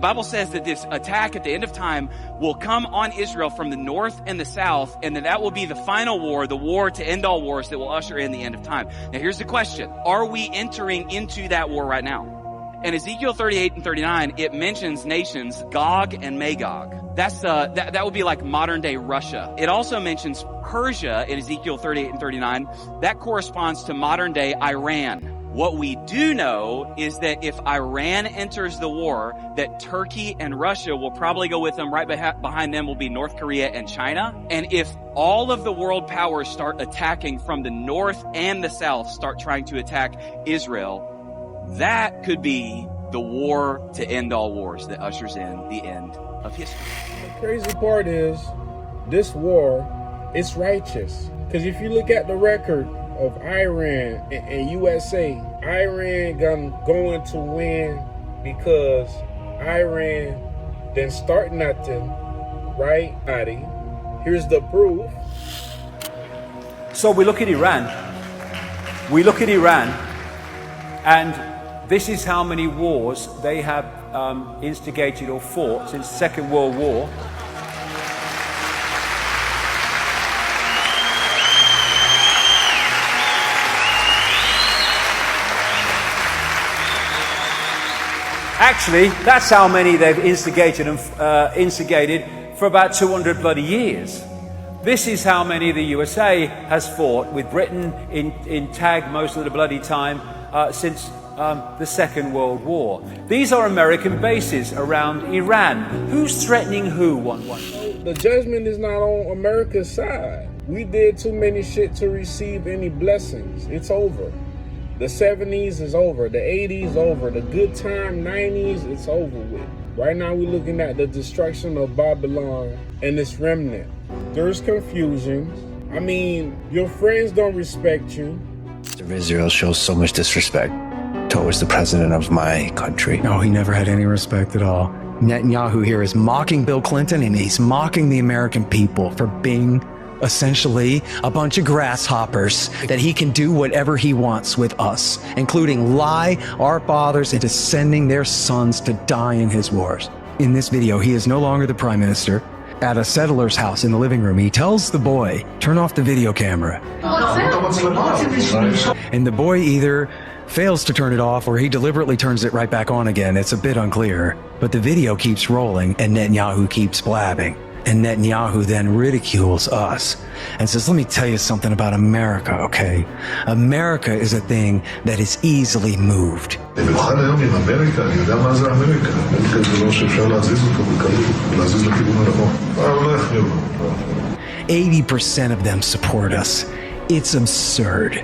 The Bible says that this attack at the end of time will come on Israel from the north and the south, and that will be the final war, the war to end all wars that will usher in the end of time. Now here's the question. Are we entering into that war right now? In Ezekiel 38 and 39, it mentions nations, Gog and Magog. That would be like modern day Russia. It also mentions Persia in Ezekiel 38 and 39. That corresponds to modern day Iran. What we do know is that if Iran enters the war, that Turkey and Russia will probably go with them. Right behind them will be North Korea and China. And if all of the world powers start attacking from the north and the south, start trying to attack Israel, that could be the war to end all wars that ushers in the end of history. The crazy part is this war is righteous. Because if you look at the record of Iran and USA, Iran going to win because Iran didn't start nothing, right? Here's the proof. So we look at Iran. And this is how many wars they have instigated or fought since the Second World War. Actually, that's how many they've instigated for about 200 bloody years. This is how many the USA has fought with Britain in tag most of the bloody time since the Second World War. These are American bases around Iran. Who's threatening who? One. The judgment is not on America's side. We did too many shit to receive any blessings. It's over. The 70s is over. The 80s over. The good time 90s, it's over with. Right now we're looking at the destruction of Babylon and its remnant. There's confusion. I mean, your friends don't respect you. Israel shows so much disrespect towards the president of my country. No, he never had any respect at all. Netanyahu here is mocking Bill Clinton, and he's mocking the American people for being essentially a bunch of grasshoppers, that he can do whatever he wants with us, including lie our fathers into sending their sons to die in his wars. In this video, he is no longer the prime minister. At a settler's house in the living room, he tells the boy, turn off the video camera. And the boy either fails to turn it off or he deliberately turns it right back on again. It's a bit unclear, but the video keeps rolling and Netanyahu keeps blabbing. And Netanyahu then ridicules us and says, let me tell you something about America, okay? America is a thing that is easily moved. 80% of them support us. It's absurd.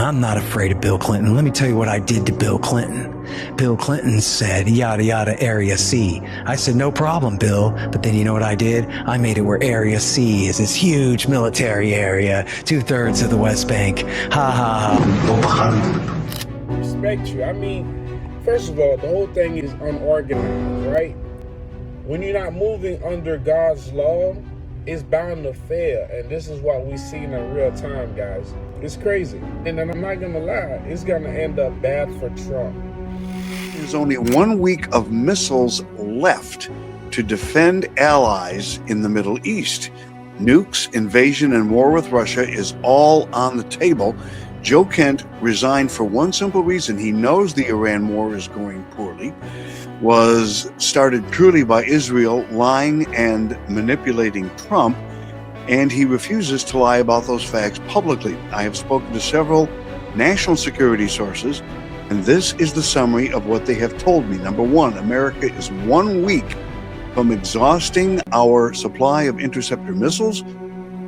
I'm not afraid of Bill Clinton. Let me tell you what I did to Bill Clinton. Bill Clinton said, yada, yada, Area C. I said, no problem, Bill. But then you know what I did? I made it where Area C is this huge military area, 2/3 of the West Bank. Ha, ha, ha. Respect you. I mean, first of all, the whole thing is unorganized, right? When you're not moving under God's law, it's bound to fail. And this is what we see in real time, guys. It's crazy. And then I'm not gonna lie, it's gonna end up bad for Trump. There's only 1 week of missiles left to defend allies in the Middle East. Nukes, invasion, and war with Russia is all on the table. Joe Kent resigned for one simple reason. He knows the Iran war is going poorly, was started purely by Israel lying and manipulating Trump, and he refuses to lie about those facts publicly. I have spoken to several national security sources, and this is the summary of what they have told me. Number one, America is 1 week from exhausting our supply of interceptor missiles,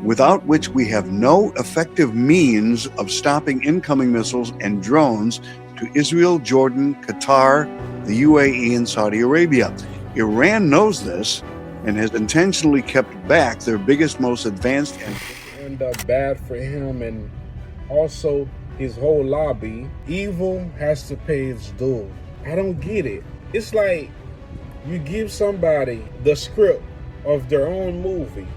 without which we have no effective means of stopping incoming missiles and drones to Israel, Jordan, Qatar, the UAE, and Saudi Arabia. Iran knows this and has intentionally kept back their biggest, most advanced and end up bad for him and also his whole lobby. Evil has to pay its due. I don't get it. It's like you give somebody the script of their own movie.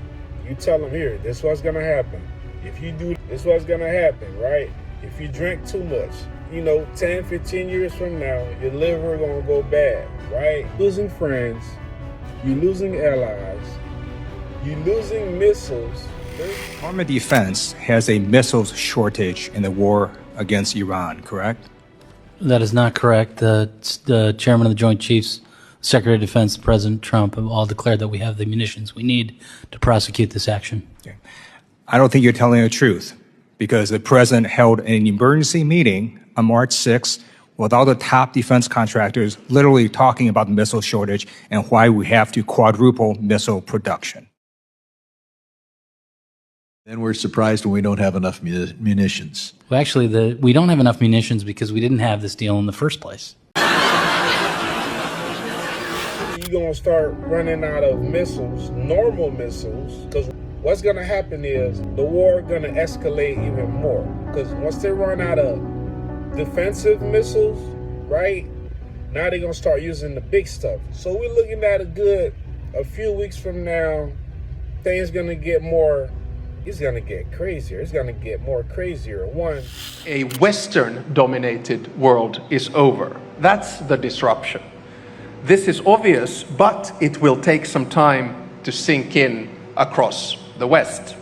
You tell them, here, this is what's gonna happen. If you do this, what's gonna happen, right? If you drink too much, 10, 15 years from now, your liver gonna go bad, right? Losing friends, you losing allies, you losing missiles. Department of Defense has a missiles shortage in the war against Iran, correct? That is not correct. The chairman of the Joint Chiefs, Secretary of Defense, President Trump have all declared that we have the munitions we need to prosecute this action. Okay. I don't think you're telling the truth, because the president held an emergency meeting on March 6th with all the top defense contractors literally talking about the missile shortage and why we have to quadruple missile production. Then we're surprised when we don't have enough munitions. Well, actually, we don't have enough munitions because we didn't have this deal in the first place. You're going to start running out of missiles, normal missiles, because what's going to happen is the war going to escalate even more. Because once they run out of defensive missiles, right, now they're going to start using the big stuff. So we're looking at a few weeks from now, things going to get more, it's going to get crazier. It's going to get more crazier. A Western-dominated world is over. That's the disruption. This is obvious, but it will take some time to sink in across the West.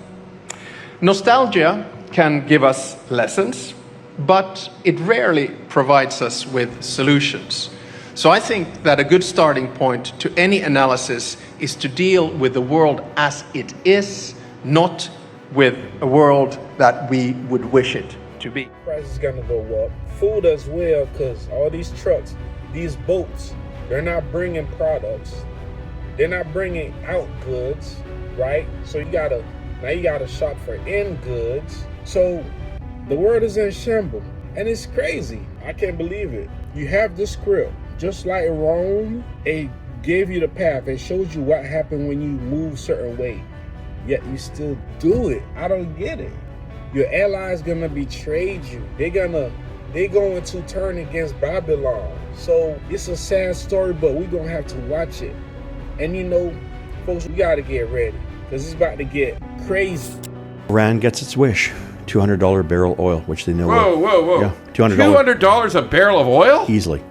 Nostalgia can give us lessons, but it rarely provides us with solutions. So I think that a good starting point to any analysis is to deal with the world as it is, not with a world that we would wish it to be. Price is gonna go up. Food as well, because all these trucks, these boats, they're not bringing products. They're not bringing out goods, right? So you gotta shop for in goods. So the world is in shambles, and it's crazy. I can't believe it. You have the script, just like Rome. It gave you the path. It showed you what happened when you move certain way, yet you still do it. I don't get it. Your allies gonna betray you. They're going to turn against Babylon. So it's a sad story, but we're gonna have to watch it. And folks, we gotta get ready, because it's about to get crazy. Iran gets its wish. $200 barrel oil, which they know. Whoa. Yeah, $200. $200 a barrel of oil? Easily.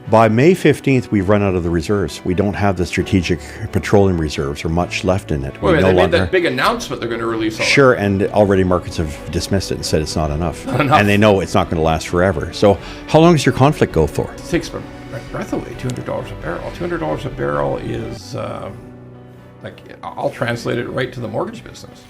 By May 15th, we've run out of the reserves. We don't have the strategic petroleum reserves or much left in it. They made that big announcement they're going to release all Sure, and already markets have dismissed it and said it's not enough. And they know it's not going to last forever. So how long does your conflict go for? It takes my breath away, $200 a barrel. $200 a barrel is, I'll translate it right to the mortgage business.